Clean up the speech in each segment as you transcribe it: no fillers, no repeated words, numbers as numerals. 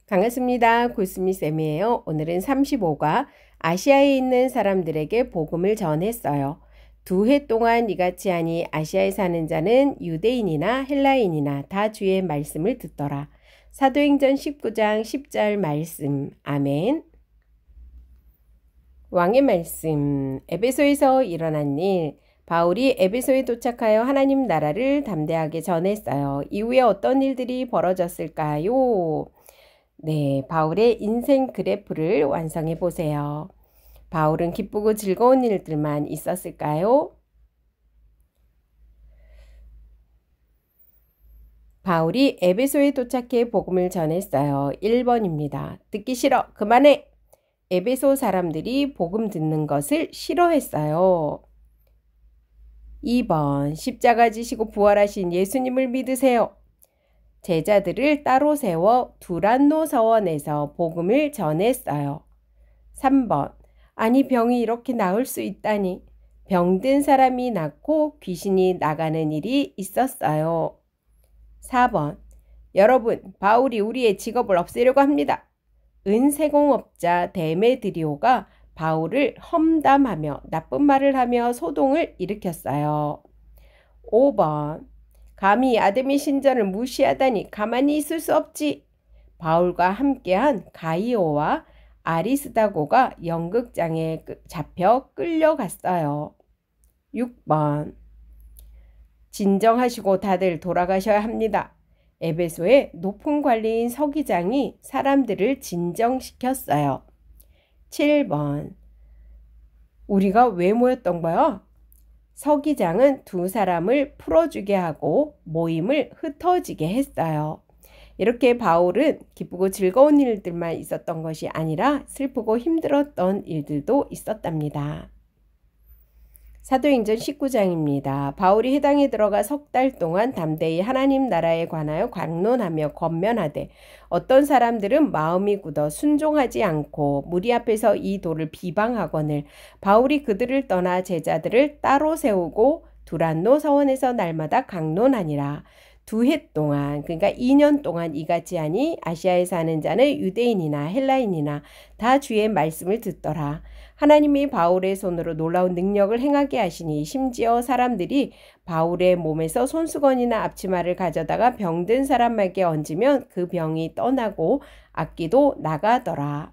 반갑습니다. 구스미쌤이에요. 오늘은 35가 아시아에 있는 사람들에게 복음을 전했어요. 2해 동안 이같이 하니 아시아에 사는 자는 유대인이나 헬라인이나 다 주의 말씀을 듣더라. 사도행전 19장 10절 말씀. 아멘. 왕의 말씀. 에베소에서 일어난 일. 바울이 에베소에 도착하여 하나님 나라를 담대하게 전했어요. 이후에 어떤 일들이 벌어졌을까요? 네, 바울의 인생 그래프를 완성해 보세요. 바울은 기쁘고 즐거운 일들만 있었을까요? 바울이 에베소에 도착해 복음을 전했어요. 1번입니다. 듣기 싫어. 그만해. 에베소 사람들이 복음 듣는 것을 싫어했어요. 2번. 십자가 지시고 부활하신 예수님을 믿으세요. 제자들을 따로 세워 두란노 서원에서 복음을 전했어요. 3번. 아니 병이 이렇게 나을 수 있다니. 병든 사람이 낫고 귀신이 나가는 일이 있었어요. 4번. 여러분, 바울이 우리의 직업을 없애려고 합니다. 은세공업자 데메드리오가 바울을 험담하며 나쁜 말을 하며 소동을 일으켰어요. 5번. 감히 아데미 신전을 무시하다니 가만히 있을 수 없지. 바울과 함께한 가이오와 아리스다고가 연극장에 잡혀 끌려갔어요. 6번. 진정하시고 다들 돌아가셔야 합니다. 에베소의 높은 관리인 서기장이 사람들을 진정시켰어요. 7번. 우리가 왜 모였던 거야? 서기장은 두 사람을 풀어주게 하고 모임을 흩어지게 했어요. 이렇게 바울은 기쁘고 즐거운 일들만 있었던 것이 아니라 슬프고 힘들었던 일들도 있었답니다. 사도행전 19장입니다. 바울이 회당에 들어가 3달 동안 담대히 하나님 나라에 관하여 강론하며 권면하되 어떤 사람들은 마음이 굳어 순종하지 않고 무리 앞에서 이 도를 비방하거늘 바울이 그들을 떠나 제자들을 따로 세우고 두란노 서원에서 날마다 강론하니라. 2해 동안, 그러니까 2년 동안 이같이 하니 아시아에 사는 자는 유대인이나 헬라인이나 다 주의 말씀을 듣더라. 하나님이 바울의 손으로 놀라운 능력을 행하게 하시니 심지어 사람들이 바울의 몸에서 손수건이나 앞치마를 가져다가 병든 사람에게 얹으면 그 병이 떠나고 악기도 나가더라.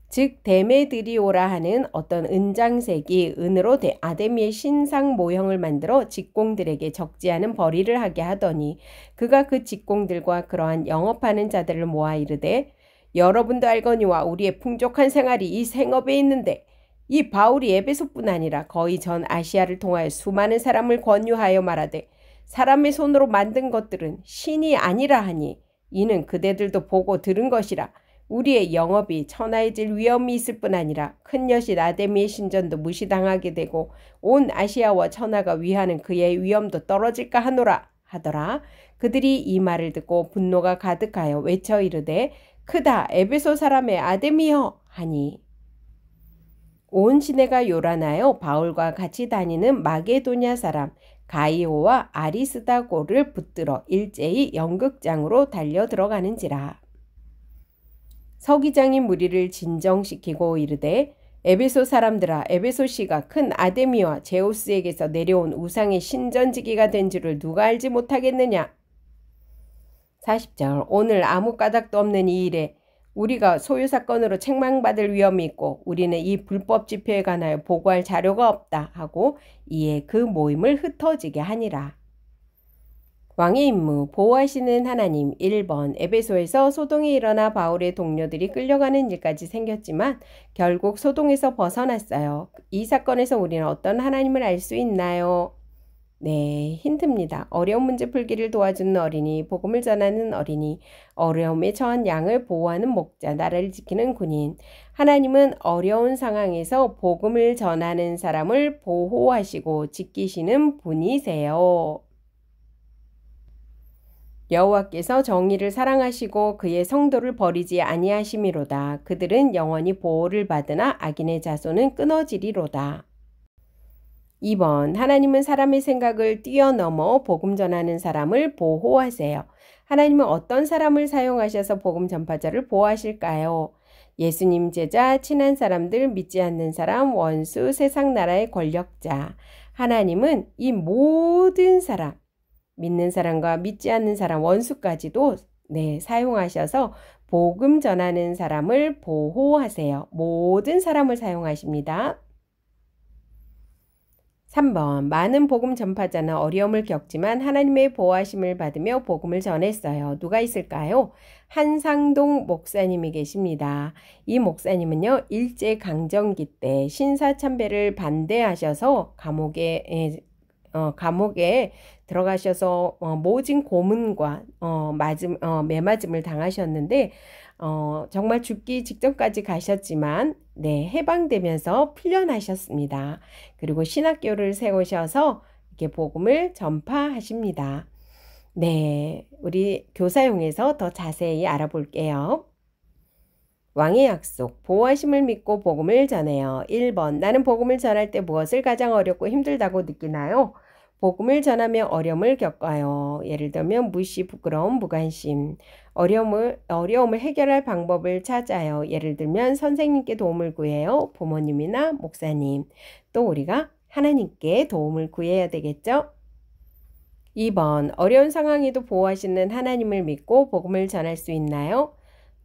즉 데메드리오라 하는 어떤 은장색이 은으로 아데미의 신상 모형을 만들어 직공들에게 적지 않은 벌이를 하게 하더니 그가 그 직공들과 그러한 영업하는 자들을 모아 이르되 여러분도 알거니와 우리의 풍족한 생활이 이 생업에 있는데 이 바울이 에베소뿐 아니라 거의 전 아시아를 통하여 수많은 사람을 권유하여 말하되 사람의 손으로 만든 것들은 신이 아니라 하니 이는 그대들도 보고 들은 것이라. 우리의 영업이 천하해질 위험이 있을 뿐 아니라 큰 여신 아데미의 신전도 무시당하게 되고 온 아시아와 천하가 위하는 그의 위엄도 떨어질까 하노라 하더라. 그들이 이 말을 듣고 분노가 가득하여 외쳐 이르되 크다 에베소 사람의 아데미여 하니 온 시내가 요란하여 바울과 같이 다니는 마게도냐 사람 가이오와 아리스다고를 붙들어 일제히 연극장으로 달려 들어가는지라. 서기장이 무리를 진정시키고 이르되 에베소 사람들아 에베소시가 큰 아데미와 제우스에게서 내려온 우상의 신전지기가 된 줄을 누가 알지 못하겠느냐. 40절. 오늘 아무 까닭도 없는 이 일에 우리가 소유사건으로 책망받을 위험이 있고 우리는 이 불법 집회에 관하여 보고할 자료가 없다 하고 이에 그 모임을 흩어지게 하니라. 왕의 임무, 보호하시는 하나님. 1번. 에베소에서 소동이 일어나 바울의 동료들이 끌려가는 일까지 생겼지만 결국 소동에서 벗어났어요. 이 사건에서 우리는 어떤 하나님을 알 수 있나요? 네, 힌트입니다. 어려운 문제 풀기를 도와주는 어린이, 복음을 전하는 어린이, 어려움에 처한 양을 보호하는 목자, 나라를 지키는 군인. 하나님은 어려운 상황에서 복음을 전하는 사람을 보호하시고 지키시는 분이세요. 여호와께서 정의를 사랑하시고 그의 성도를 버리지 아니하심이로다. 그들은 영원히 보호를 받으나 악인의 자손은 끊어지리로다. 2번, 하나님은 사람의 생각을 뛰어넘어 복음 전하는 사람을 보호하세요. 하나님은 어떤 사람을 사용하셔서 복음 전파자를 보호하실까요? 예수님 제자, 친한 사람들, 믿지 않는 사람, 원수, 세상 나라의 권력자. 하나님은 이 모든 사람, 믿는 사람과 믿지 않는 사람, 원수까지도 사용하셔서 복음 전하는 사람을 보호하세요. 모든 사람을 사용하십니다. 3번, 많은 복음 전파자는 어려움을 겪지만 하나님의 보호하심을 받으며 복음을 전했어요. 누가 있을까요? 한상동 목사님이 계십니다. 이 목사님은요, 일제강점기 때 신사참배를 반대하셔서 감옥에 들어가셔서 모진 고문과 매맞음을 당하셨는데 정말 죽기 직전까지 가셨지만 해방되면서 풀려나셨습니다. 그리고 신학교를 세우셔서 이렇게 복음을 전파하십니다. 우리 교사용에서 더 자세히 알아볼게요. 왕의 약속, 보호하심을 믿고 복음을 전해요. 1번, 나는 복음을 전할 때 무엇을 가장 어렵고 힘들다고 느끼나요? 복음을 전하며 어려움을 겪어요. 예를 들면 무시, 부끄러움, 무관심. 어려움을 해결할 방법을 찾아요. 예를 들면 선생님께 도움을 구해요. 부모님이나 목사님. 또 우리가 하나님께 도움을 구해야 되겠죠? 2번, 어려운 상황에도 보호하시는 하나님을 믿고 복음을 전할 수 있나요?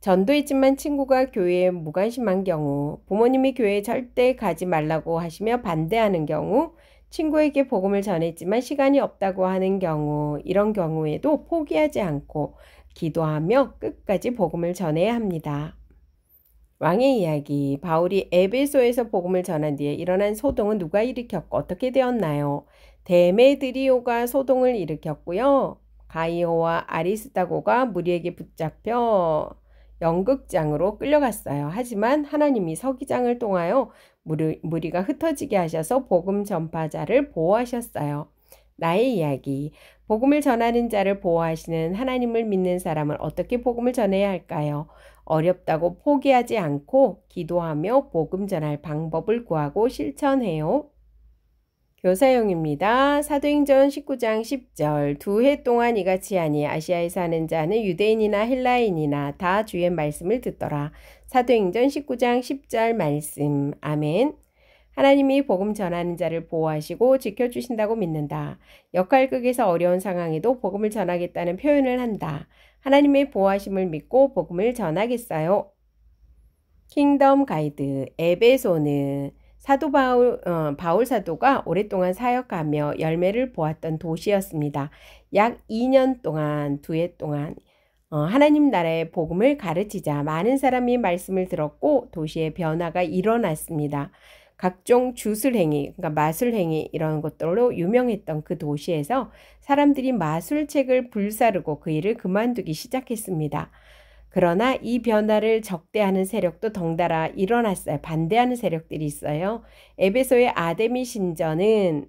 전도했지만 친구가 교회에 무관심한 경우, 부모님이 교회에 절대 가지 말라고 하시며 반대하는 경우, 친구에게 복음을 전했지만 시간이 없다고 하는 경우, 이런 경우에도 포기하지 않고 기도하며 끝까지 복음을 전해야 합니다. 왕의 이야기, 바울이 에베소에서 복음을 전한 뒤에 일어난 소동은 누가 일으켰고 어떻게 되었나요? 데메드리오가 소동을 일으켰고요. 가이오와 아리스다고가 무리에게 붙잡혀 연극장으로 끌려갔어요. 하지만 하나님이 서기장을 통하여 무리가 흩어지게 하셔서 복음 전파자를 보호하셨어요. 나의 이야기, 복음을 전하는 자를 보호하시는 하나님을 믿는 사람은 어떻게 복음을 전해야 할까요? 어렵다고 포기하지 않고 기도하며 복음 전할 방법을 구하고 실천해요. 교사용입니다. 사도행전 19장 10절, 2해 동안 이같이 하니 아시아에 사는 자는 유대인이나 헬라인이나 다 주의 말씀을 듣더라. 사도행전 19장 10절 말씀. 아멘. 하나님이 복음 전하는 자를 보호하시고 지켜주신다고 믿는다. 역할극에서 어려운 상황에도 복음을 전하겠다는 표현을 한다. 하나님의 보호하심을 믿고 복음을 전하겠어요. 킹덤 가이드, 에베소는 사도 바울 사도가 오랫동안 사역하며 열매를 보았던 도시였습니다. 약 2년 동안, 2해 동안 하나님 나라의 복음을 가르치자 많은 사람이 말씀을 들었고 도시의 변화가 일어났습니다. 각종 주술행위, 그러니까 마술행위 이런 것들로 유명했던 그 도시에서 사람들이 마술책을 불사르고 그 일을 그만두기 시작했습니다. 그러나 이 변화를 적대하는 세력도 덩달아 일어났어요. 반대하는 세력들이 있어요. 에베소의 아데미 신전은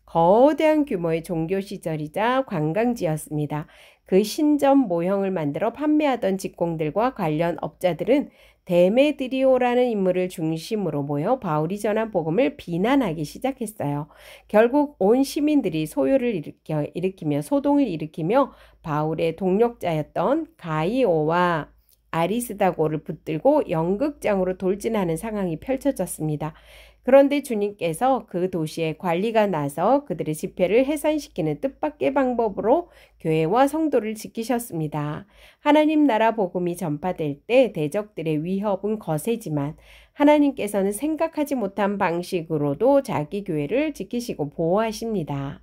거대한 규모의 종교 시설이자 관광지였습니다. 그 신전 모형을 만들어 판매하던 직공들과 관련 업자들은 데메드리오라는 인물을 중심으로 모여 바울이 전한 복음을 비난하기 시작했어요. 결국 온 시민들이 소요를 일으키며 소동을 일으키며 바울의 동력자였던 가이오와 아리스다고를 붙들고 연극장으로 돌진하는 상황이 펼쳐졌습니다. 그런데 주님께서 그 도시에 관리가 나서 그들의 집회를 해산시키는 뜻밖의 방법으로 교회와 성도를 지키셨습니다. 하나님 나라 복음이 전파될 때 대적들의 위협은 거세지만 하나님께서는 생각하지 못한 방식으로도 자기 교회를 지키시고 보호하십니다.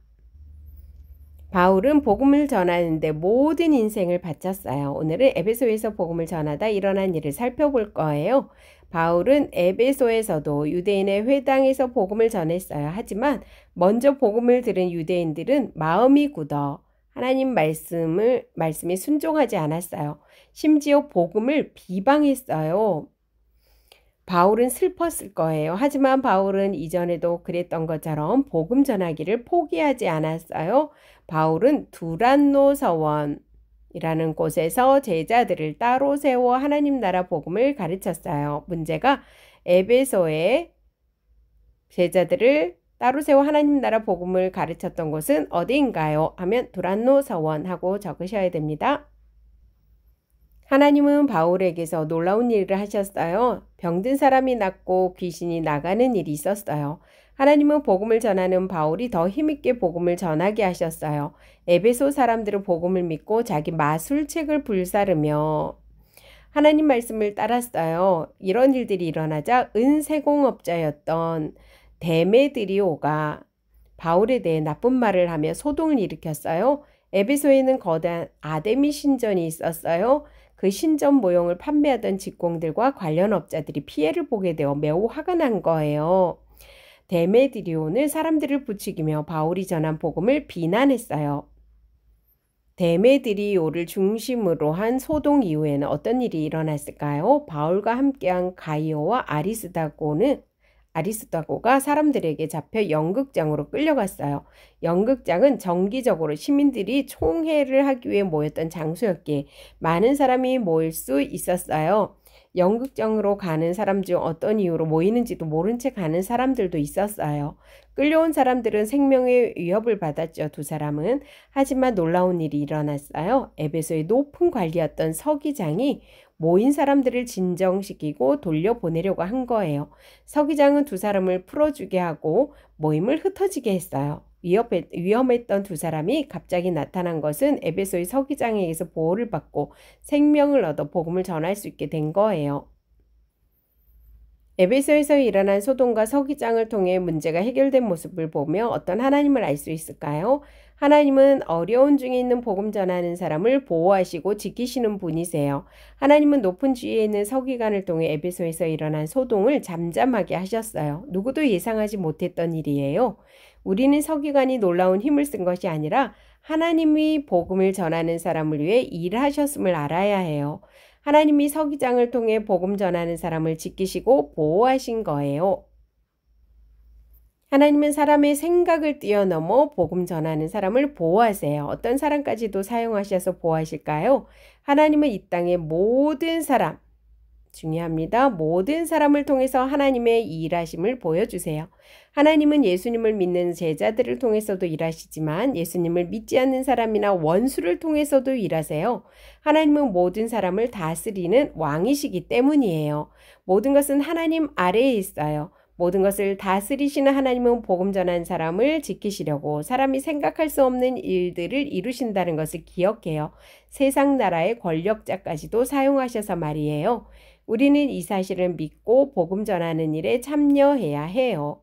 바울은 복음을 전하는데 모든 인생을 바쳤어요. 오늘은 에베소에서 복음을 전하다 일어난 일을 살펴볼 거예요. 바울은 에베소에서도 유대인의 회당에서 복음을 전했어요. 하지만 먼저 복음을 들은 유대인들은 마음이 굳어 하나님 말씀에 순종하지 않았어요. 심지어 복음을 비방했어요. 바울은 슬펐을 거예요. 하지만 바울은 이전에도 그랬던 것처럼 복음 전하기를 포기하지 않았어요. 바울은 두란노 서원이라는 곳에서 제자들을 따로 세워 하나님 나라 복음을 가르쳤어요. 문제가 에베소의 제자들을 따로 세워 하나님 나라 복음을 가르쳤던 곳은 어디인가요? 하면 두란노 서원 하고 적으셔야 됩니다. 하나님은 바울에게서 놀라운 일을 하셨어요. 병든 사람이 낫고 귀신이 나가는 일이 있었어요. 하나님은 복음을 전하는 바울이 더 힘있게 복음을 전하게 하셨어요. 에베소 사람들은 복음을 믿고 자기 마술책을 불사르며 하나님 말씀을 따랐어요. 이런 일들이 일어나자 은세공업자였던 데메드리오가 바울에 대해 나쁜 말을 하며 소동을 일으켰어요. 에베소에는 거대한 아데미 신전이 있었어요. 그 신전 모형을 판매하던 직공들과 관련 업자들이 피해를 보게 되어 매우 화가 난 거예요. 데메드리오는 사람들을 부추기며 바울이 전한 복음을 비난했어요. 데메드리오를 중심으로 한 소동 이후에는 어떤 일이 일어났을까요? 바울과 함께한 가이오와 아리스다고가 사람들에게 잡혀 연극장으로 끌려갔어요. 연극장은 정기적으로 시민들이 총회를 하기 위해 모였던 장소였기에 많은 사람이 모일 수 있었어요. 연극장으로 가는 사람 중 어떤 이유로 모이는지도 모른 채 가는 사람들도 있었어요. 끌려온 사람들은 생명의 위협을 받았죠. 두 사람은. 하지만 놀라운 일이 일어났어요. 에베소의 높은 관리였던 서기장이 모인 사람들을 진정시키고 돌려보내려고 한 거예요. 서기장은 두 사람을 풀어주게 하고 모임을 흩어지게 했어요. 위험했던 두 사람이 갑자기 나타난 것은 에베소의 서기장에게서 보호를 받고 생명을 얻어 복음을 전할 수 있게 된 거예요. 에베소에서 일어난 소동과 서기장을 통해 문제가 해결된 모습을 보며 어떤 하나님을 알 수 있을까요? 하나님은 어려운 중에 있는 복음 전하는 사람을 보호하시고 지키시는 분이세요. 하나님은 높은 지위에 있는 서기관을 통해 에베소에서 일어난 소동을 잠잠하게 하셨어요. 누구도 예상하지 못했던 일이에요. 우리는 서기관이 놀라운 힘을 쓴 것이 아니라 하나님이 복음을 전하는 사람을 위해 일하셨음을 알아야 해요. 하나님이 서기장을 통해 복음 전하는 사람을 지키시고 보호하신 거예요. 하나님은 사람의 생각을 뛰어넘어 복음 전하는 사람을 보호하세요. 어떤 사람까지도 사용하셔서 보호하실까요? 하나님은 이 땅의 모든 사람, 중요합니다. 모든 사람을 통해서 하나님의 일하심을 보여주세요. 하나님은 예수님을 믿는 제자들을 통해서도 일하시지만 예수님을 믿지 않는 사람이나 원수를 통해서도 일하세요. 하나님은 모든 사람을 다스리는 왕이시기 때문이에요. 모든 것은 하나님 아래에 있어요. 모든 것을 다스리시는 하나님은 복음 전한 사람을 지키시려고 사람이 생각할 수 없는 일들을 이루신다는 것을 기억해요. 세상 나라의 권력자까지도 사용하셔서 말이에요. 우리는 이 사실을 믿고 복음 전하는 일에 참여해야 해요.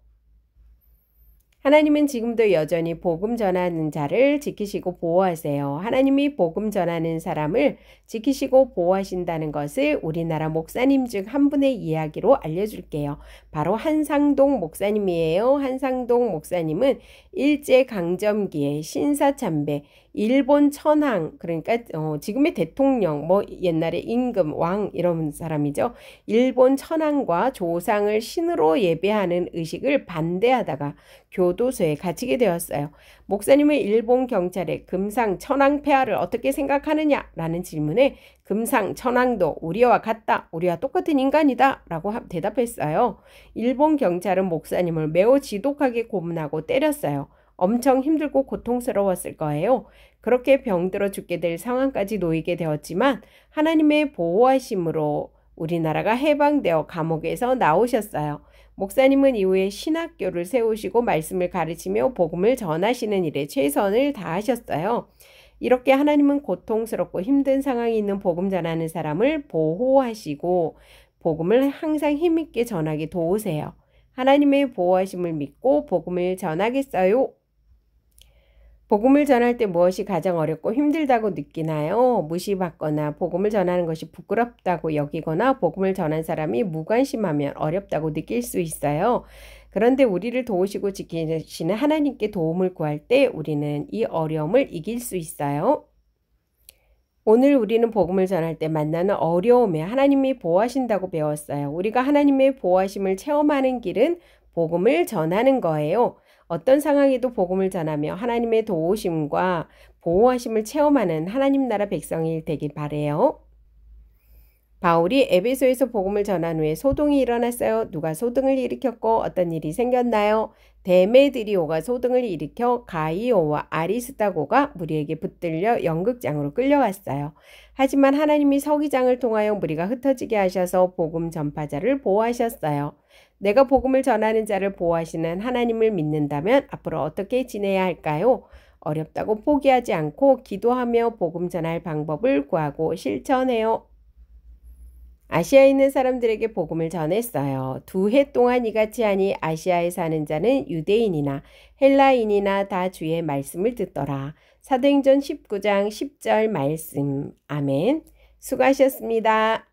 하나님은 지금도 여전히 복음 전하는 자를 지키시고 보호하세요. 하나님이 복음 전하는 사람을 지키시고 보호하신다는 것을 우리나라 목사님 중 한 분의 이야기로 알려줄게요. 바로 한상동 목사님이에요. 한상동 목사님은 일제강점기에 신사참배, 일본 천황, 그러니까 지금의 대통령, 옛날에 임금, 왕 이런 사람이죠. 일본 천황과 조상을 신으로 예배하는 의식을 반대하다가 교도소에 갇히게 되었어요. 목사님은 일본 경찰에 금상 천황 폐하를 어떻게 생각하느냐 라는 질문에 금상 천황도 우리와 같다, 우리와 똑같은 인간이다 라고 대답했어요. 일본 경찰은 목사님을 매우 지독하게 고문하고 때렸어요. 엄청 힘들고 고통스러웠을 거예요. 그렇게 병들어 죽게 될 상황까지 놓이게 되었지만 하나님의 보호하심으로 우리나라가 해방되어 감옥에서 나오셨어요. 목사님은 이후에 신학교를 세우시고 말씀을 가르치며 복음을 전하시는 일에 최선을 다하셨어요. 이렇게 하나님은 고통스럽고 힘든 상황이 있는 복음 전하는 사람을 보호하시고 복음을 항상 힘있게 전하게 도우세요. 하나님의 보호하심을 믿고 복음을 전하겠어요? 복음을 전할 때 무엇이 가장 어렵고 힘들다고 느끼나요? 무시받거나 복음을 전하는 것이 부끄럽다고 여기거나 복음을 전한 사람이 무관심하면 어렵다고 느낄 수 있어요. 그런데 우리를 도우시고 지키시는 하나님께 도움을 구할 때 우리는 이 어려움을 이길 수 있어요. 오늘 우리는 복음을 전할 때 만나는 어려움에 하나님이 보호하신다고 배웠어요. 우리가 하나님의 보호하심을 체험하는 길은 복음을 전하는 거예요. 어떤 상황에도 복음을 전하며 하나님의 도우심과 보호하심을 체험하는 하나님 나라 백성이 되길 바래요. 바울이 에베소에서 복음을 전한 후에 소동이 일어났어요. 누가 소동을 일으켰고 어떤 일이 생겼나요? 데메드리오가 소동을 일으켜 가이오와 아리스다고가 무리에게 붙들려 연극장으로 끌려갔어요. 하지만 하나님이 서기장을 통하여 무리가 흩어지게 하셔서 복음 전파자를 보호하셨어요. 내가 복음을 전하는 자를 보호하시는 하나님을 믿는다면 앞으로 어떻게 지내야 할까요? 어렵다고 포기하지 않고 기도하며 복음 전할 방법을 구하고 실천해요. 아시아에 있는 사람들에게 복음을 전했어요. 2해 동안 이같이 하니 아시아에 사는 자는 유대인이나 헬라인이나 다 주의 말씀을 듣더라. 사도행전 19장 10절 말씀. 아멘. 수고하셨습니다.